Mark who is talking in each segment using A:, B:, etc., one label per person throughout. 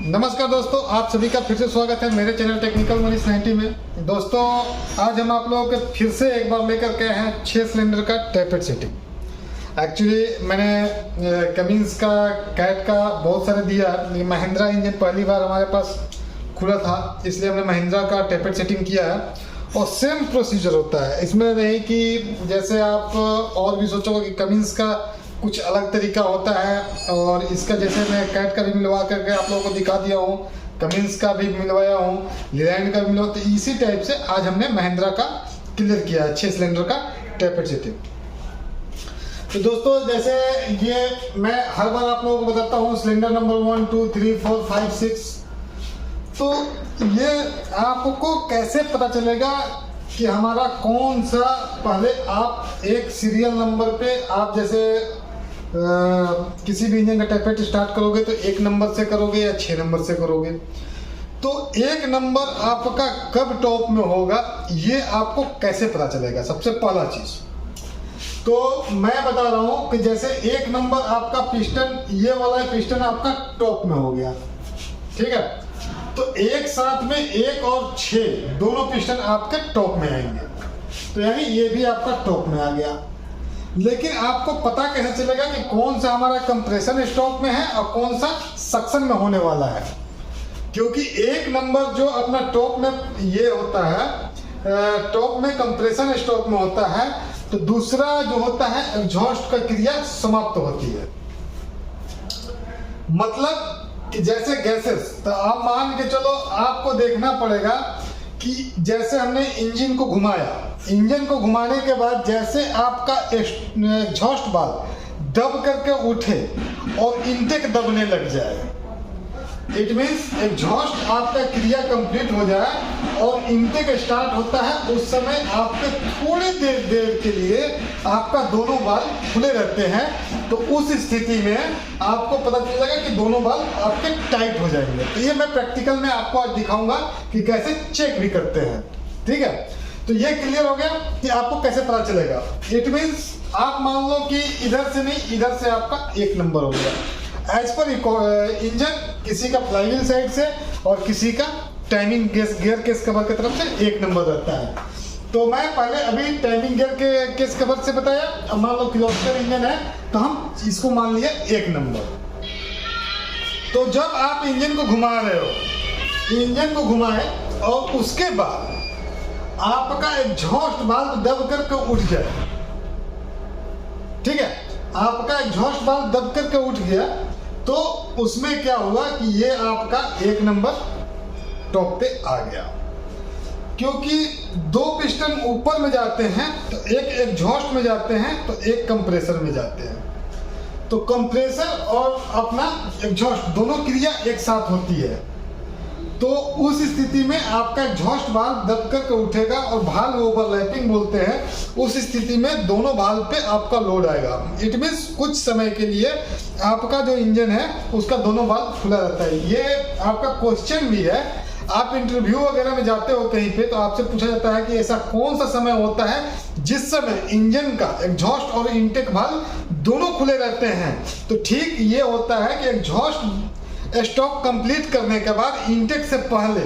A: नमस्कार दोस्तों, आप सभी का फिर से स्वागत है मेरे चैनल टेक्निकल मनीष 90 में। दोस्तों आज हम आप लोगों के फिर से एक बार लेकर के हैं 6 सिलेंडर का टैपेट सेटिंग। एक्चुअली मैंने कमिंस का कैट का बहुत सारे दिया, महिंद्रा इंजन पहली बार हमारे पास खुला था, इसलिए हमने महिंद्रा का टैपेट सेटिंग किया है। और सेम प्रोसीजर होता है इसमें, नहीं कि जैसे आप और भी सोचोगे कि कमिंस का कुछ अलग तरीका होता है और इसका जैसे मैं कैट का भी मिलवा करके आप लोगों को दिखा दिया हूँ, कमिंस का भी मिलवाया हूँ, लीलैंड का भी मिलवाया, तो इसी टाइप से आज हमने महिंद्रा का क्लियर किया है 6 सिलेंडर का टैपेट सेटिंग। तो दोस्तों जैसे ये मैं हर बार आप लोगों को बताता हूँ सिलेंडर नंबर 1 2 3 4 5 6, तो ये आपको कैसे पता चलेगा कि हमारा कौन सा, पहले आप एक सीरियल नंबर पे आप जैसे किसी भी इंजन का टैपेट स्टार्ट करोगे तो 1 नंबर से करोगे या 6 नंबर से करोगे, तो 1 नंबर आपका कब टॉप में होगा ये आपको कैसे पता चलेगा। सबसे पहला चीज तो मैं बता रहा हूं कि जैसे 1 नंबर आपका पिस्टन, ये वाला पिस्टन आपका टॉप में हो गया, ठीक है, तो एक साथ में 1 और 6 दोनों पिस्टन आपके टॉप में आएंगे, तो यानी ये भी आपका टॉप में आ गया। लेकिन आपको पता कैसे चलेगा कि कौन सा हमारा कंप्रेशन स्टॉक में है और कौन सा सक्शन में होने वाला है, क्योंकि 1 नंबर जो अपना टॉप में ये होता है, टॉप में कंप्रेशन स्टॉक में होता है, तो दूसरा जो होता है एग्जॉस्ट का क्रिया समाप्त होती है। मतलब कि जैसे गैसेस, तो आप मान के चलो आपको देखना पड़ेगा कि जैसे हमने इंजन को घुमाया, इंजन को घुमाने के बाद जैसे आपका एग्जॉस्ट वाल्व दब करके उठे और इनटेक दबने लग जाए, इट मीन्स एग्जॉस्ट आपका क्रिया कंप्लीट हो जाए और इनटेक स्टार्ट होता है, उस समय आपके थोड़ी देर के लिए आपका दोनों वाल्व खुले रहते हैं, तो उस स्थिति में आपको पता चलेगा कि दोनों वाल्व आपके टाइट हो जाएंगे। तो ये मैं प्रैक्टिकल में आपको आज दिखाऊंगा कि कैसे चेक भी करते हैं, ठीक है। तो ये क्लियर हो गया कि आपको कैसे पता चलेगा। इट मीन्स आप मान लो कि इधर से नहीं, इधर से आपका 1 नंबर हो गया एज पर इंजन, किसी का फ्लाईव्हील साइड से और किसी का टाइमिंग गियर केस कवर की तरफ से 1 नंबर रहता है। तो मैं पहले अभी टाइमिंग गियर के केस कवर से बताया, अब मान लो किलोमीटर इंजन है तो हम इसको मान लिया 1 नंबर। तो जब आप इंजन को घुमा रहे हो, इंजन को घुमाए और उसके बाद आपका एग्जॉस्ट वाल्व दब करके उठ जाए, ठीक है, आपका एग्जॉस्ट वाल्व दब करके उठ गया, तो उसमें क्या हुआ कि ये आपका 1 नंबर टॉप पे आ गया। क्योंकि 2 पिस्टन ऊपर में जाते हैं, तो एक एग्जॉस्ट में जाते हैं तो एक कंप्रेसर में जाते हैं, तो कंप्रेसर और अपना एग्जॉस्ट दोनों क्रिया एक साथ होती है, तो उस स्थिति में आपका एग्जॉस्ट वाल्व दब करके उठेगा और वाल्व ओवरलैपिंग बोलते हैं, उस स्थिति में दोनों वाल्व पे आपका लोड आएगा। इट मीन्स कुछ समय के लिए आपका जो इंजन है उसका दोनों वाल्व खुला रहता है। ये आपका क्वेश्चन भी है, आप इंटरव्यू वगैरह में जाते हो कहीं पे तो आपसे पूछा जाता है कि ऐसा कौन सा समय होता है जिस समय इंजन का एग्जॉस्ट और इनटेक वाल्व दोनों खुले रहते हैं। तो ठीक ये होता है कि एग्जॉस्ट स्टॉक कंप्लीट करने के बाद इनटेक से पहले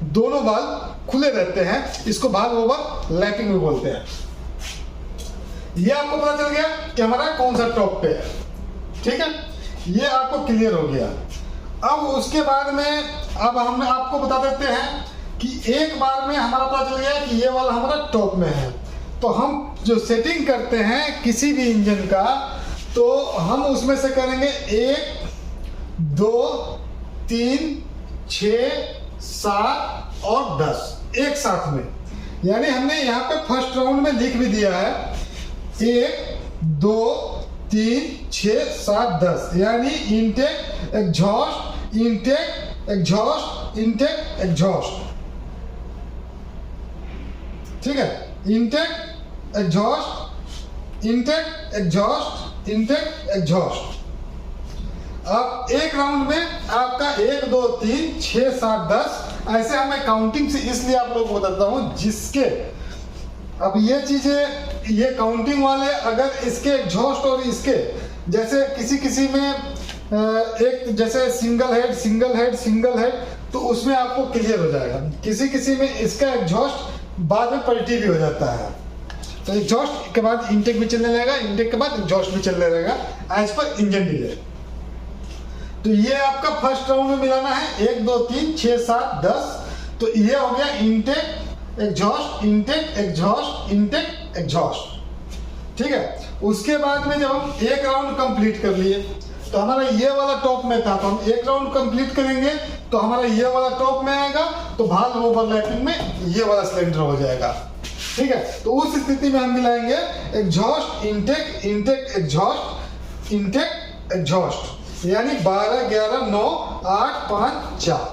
A: दोनों वाल्व खुले रहते हैं, इसको वाल्व ओवर लैपिंग भी बोलते हैं। ये आपको पता चल गया कि हमारा कौन सा टॉप पे है, ठीक है, ये आपको क्लियर हो गया। अब उसके बाद में अब हम आपको बता देते हैं कि एक बार में हमारा पता चल गया कि ये वाला हमारा टॉप में है, तो हम जो सेटिंग करते हैं किसी भी इंजन का, तो हम उसमें से करेंगे 1 2 3 6 7 और 10 एक साथ में। यानी हमने यहाँ पे फर्स्ट राउंड में लिख भी दिया है 1 2 3 6 7 10, यानी intake exhaust intake exhaust intake exhaust, ठीक है, intake exhaust intake exhaust intake exhaust. अब एक राउंड में आपका 1 2 3 6 7 10 ऐसे हमें काउंटिंग से इसलिए आप लोगों को बताता हूं, जिसके अब ये चीजें ये काउंटिंग वाले अगर इसके एग्जॉस्ट और इसके जैसे किसी में एक जैसे सिंगल हेड तो उसमें आपको क्लियर हो जाएगा। किसी किसी में इसका एग्जॉस्ट बाद में पलटी भी हो जाता है, तो एग्जॉस्ट के बाद इंटेक भी चलने लगेगा, इंटेक के बाद एग्जॉस्ट भी चलने लगेगा एज पर इंजन डिले। तो ये आपका फर्स्ट राउंड में मिलाना है 1 2 3 6 7 10। तो ये हो गया intake exhaust intake exhaust intake exhaust, ठीक है। उसके बाद में जब हम एक राउंड कंप्लीट कर लिए तो हमारा ये वाला टॉप में था, तो हम एक राउंड कंप्लीट करेंगे तो हमारा ये वाला टॉप में आएगा, तो वाल्व ओवरलैपिंग में ये वाला सिलेंडर हो जाएगा, ठीक है। तो उस स्थिति में हम मिलाएंगे exhaust intake intake exhaust intake exhaust, यानी 12 11 9 8 5 4,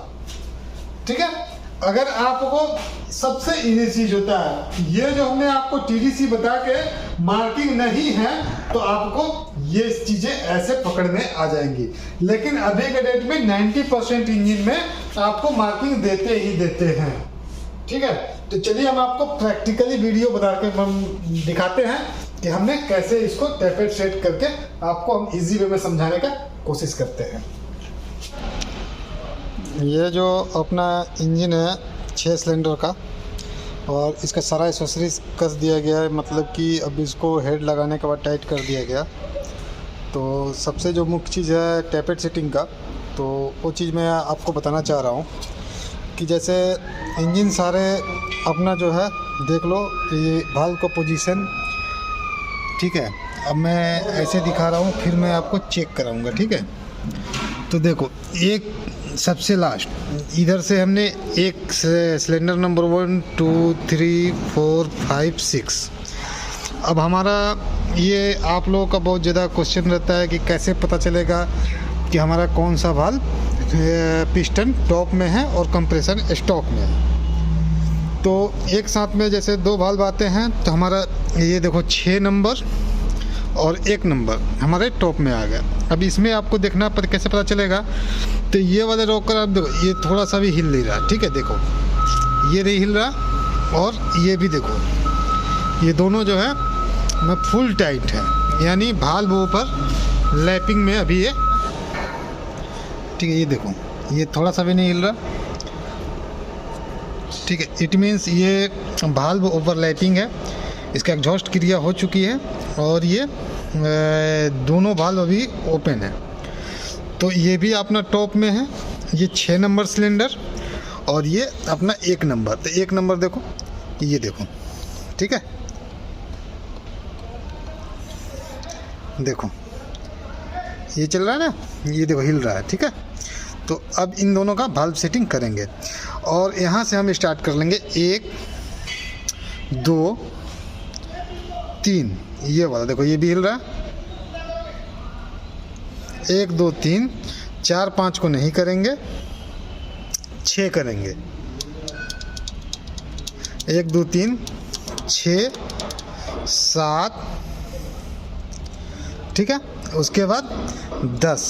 A: ठीक है। अगर आपको सबसे इजी चीज होता है, ये जो हमने आपको टीडीसी बता के मार्किंग नहीं है तो आपको ये चीजें ऐसे पकड़ में आ जाएंगी, लेकिन अभी के डेट में 90% इंजन में आपको मार्किंग देते ही देते हैं, ठीक है। तो चलिए हम आपको प्रैक्टिकली वीडियो बना के हम दिखाते हैं कि हमने कैसे इसको टैपेट सेट करके आपको हम इजी वे में समझाने का कोशिश करते हैं। ये जो अपना इंजन है 6 सिलेंडर का, और इसका सारा एक्सेसरीज कस दिया गया है, मतलब कि अब इसको हेड लगाने के बाद टाइट कर दिया गया। तो सबसे जो मुख्य चीज़ है टैपेट सेटिंग का, तो वो चीज़ मैं आपको बताना चाह रहा हूँ कि जैसे इंजन सारे अपना जो है देख लो, ये वाल्व का पोजीशन, ठीक है। अब मैं ऐसे दिखा रहा हूँ, फिर मैं आपको चेक कराऊँगा, ठीक है। तो देखो, एक सबसे लास्ट इधर से हमने एक सिलेंडर नंबर 1 2 3 4 5 6। अब हमारा ये आप लोगों का बहुत ज़्यादा क्वेश्चन रहता है कि कैसे पता चलेगा कि हमारा कौन सा वाल्व पिस्टन टॉप में है और कंप्रेसर स्टॉक में है। तो एक साथ में जैसे 2 वाल्व आते हैं, तो हमारा ये देखो 6 नंबर और 1 नंबर हमारे टॉप में आ गया। अब इसमें आपको देखना पर कैसे पता चलेगा, तो ये वाले रोकर आप देखो, ये थोड़ा सा भी हिल नहीं रहा, ठीक है। देखो ये नहीं हिल रहा, और ये भी देखो, ये दोनों जो है मैं फुल टाइट है, यानी वाल्व ऊपर लैपिंग में अभी ये, ठीक है। ये देखो ये थोड़ा सा भी नहीं हिल रहा, ठीक है। इट मीन्स ये वाल्व ओवरलैपिंग है, इसका एग्जॉस्ट क्रिया हो चुकी है, और ये दोनों वाल्व अभी ओपन है। तो ये भी अपना टॉप में है, ये 6 नंबर सिलेंडर, और ये अपना 1 नंबर। तो 1 नंबर देखो, ये देखो, ठीक है। देखो ये चल रहा है ना, ये देखो हिल रहा है, ठीक है। तो अब इन दोनों का वाल्व सेटिंग करेंगे, और यहाँ से हम स्टार्ट कर लेंगे 1 2 3। ये वाला देखो, ये भी हिल रहा है। 1 2 3 4 5 को नहीं करेंगे, 6 करेंगे। 1 2 3 6 7, ठीक है। उसके बाद 10,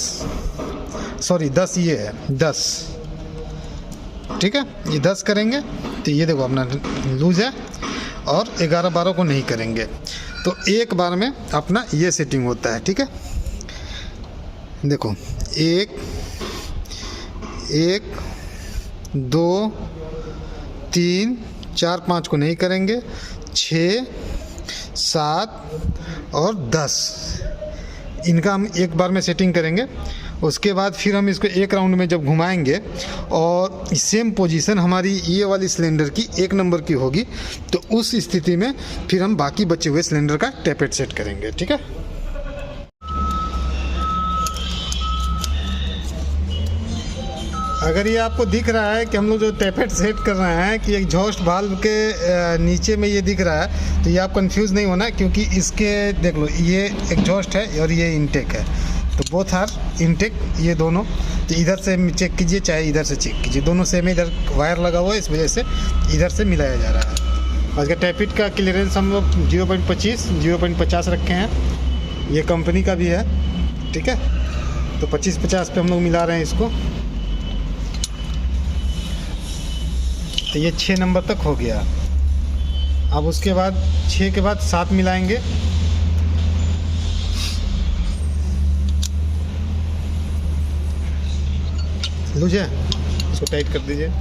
A: सॉरी 10 ये है 10, ठीक है। ये 10 करेंगे, तो ये देखो अपना लूज है, और 11 12 को नहीं करेंगे। तो एक बार में अपना ये सेटिंग होता है, ठीक है। देखो 1 1 2 3 4 5 को नहीं करेंगे, 6 7 और 10, इनका हम एक बार में सेटिंग करेंगे। उसके बाद फिर हम इसको एक राउंड में जब घुमाएंगे, और सेम पोजीशन हमारी ये वाली सिलेंडर की 1 नंबर की होगी, तो उस स्थिति में फिर हम बाकी बचे हुए सिलेंडर का टैपेट सेट करेंगे, ठीक है। अगर ये आपको दिख रहा है कि हम लोग जो टैपेट सेट कर रहे हैं कि एग्जॉस्ट वाल्व के नीचे में ये दिख रहा है, तो ये आप कंफ्यूज नहीं होना, क्योंकि इसके देख लो, ये एग्जॉस्ट है और ये इंटेक है, तो बोथ आर इंटेक, ये दोनों। तो इधर से चेक कीजिए, चाहे इधर से चेक कीजिए, दोनों सेम। इधर वायर लगा हुआ है, इस वजह से इधर से मिलाया जा रहा है। और इसका टैपेट का क्लियरेंस हम लोग 0.25 0.50 रखे हैं, ये कंपनी का भी है, ठीक है। तो 25-50 पे हम लोग मिला रहे हैं इसको। तो ये 6 नंबर तक हो गया। अब उसके बाद 6 के बाद 7 मिलाएंगे, लूज है, इसको टाइट कर दीजिए।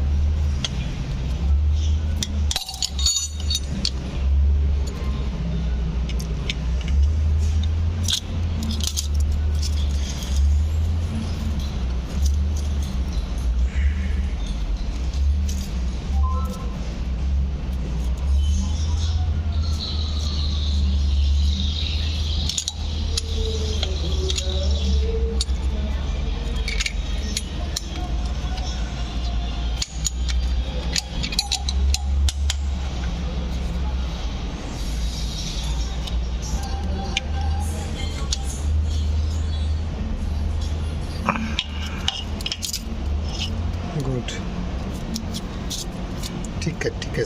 A: गुड, ठीक है ठीक है।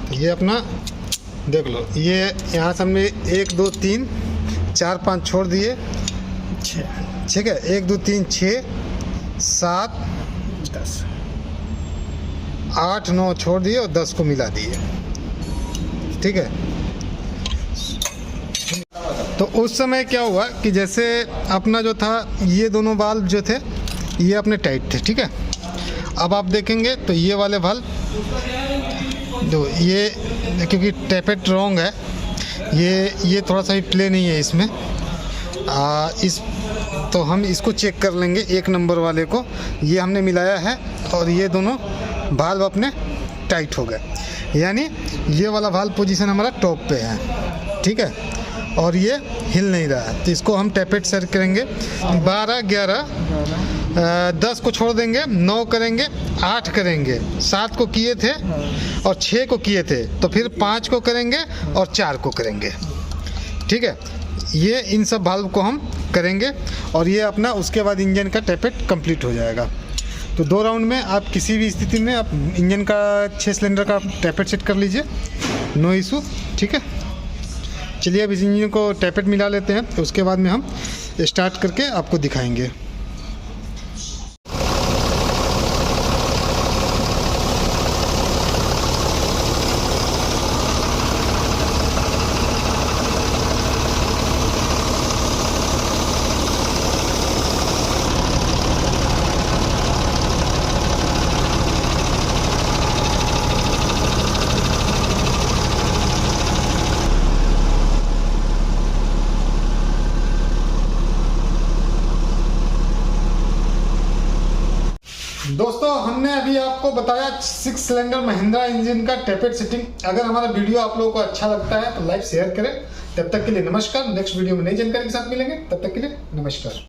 A: तो ये अपना देख लो, ये यहाँ से हमने 1 2 3 4 5 छोड़ दिए, 6, ठीक है, 1 2 3 6 7 10 8 9 छोड़ दिए और 10 को मिला दिए, ठीक है। तो उस समय क्या हुआ कि जैसे अपना जो था ये दोनों वाल्व जो थे ये अपने टाइट थे, ठीक है। अब आप देखेंगे तो ये वाले वाल्व जो ये, क्योंकि टैपेट रॉन्ग है, ये थोड़ा सा भी प्ले नहीं है इसमें, इस तो हम इसको चेक कर लेंगे। 1 नंबर वाले को ये हमने मिलाया है और ये दोनों वाल्व अपने टाइट हो गए, यानी ये वाला वाल्व पोजीशन हमारा टॉप पे है, ठीक है, और ये हिल नहीं रहा है। तो इसको हम टैपेट सेट करेंगे, 12 11 10 को छोड़ देंगे, 9 करेंगे, 8 करेंगे, 7 को किए थे और 6 को किए थे, तो फिर 5 को करेंगे और 4 को करेंगे, ठीक है। ये इन सब वाल्व को हम करेंगे और ये अपना उसके बाद इंजन का टैपेट कंप्लीट हो जाएगा। तो 2 राउंड में आप किसी भी स्थिति में आप इंजन का 6 सिलेंडर का टैपेट सेट कर लीजिए, नो इशू, ठीक है। चलिए अब इस इंजन को टैपेट मिला लेते हैं, तो उसके बाद में हम स्टार्ट करके आपको दिखाएंगे। दोस्तों हमने अभी आपको बताया 6 सिलेंडर महिंद्रा इंजन का टैपेट सेटिंग। अगर हमारा वीडियो आप लोगों को अच्छा लगता है तो लाइक शेयर करें। तब तक के लिए नमस्कार, नेक्स्ट वीडियो में नई जानकारी के साथ मिलेंगे, तब तक के लिए नमस्कार।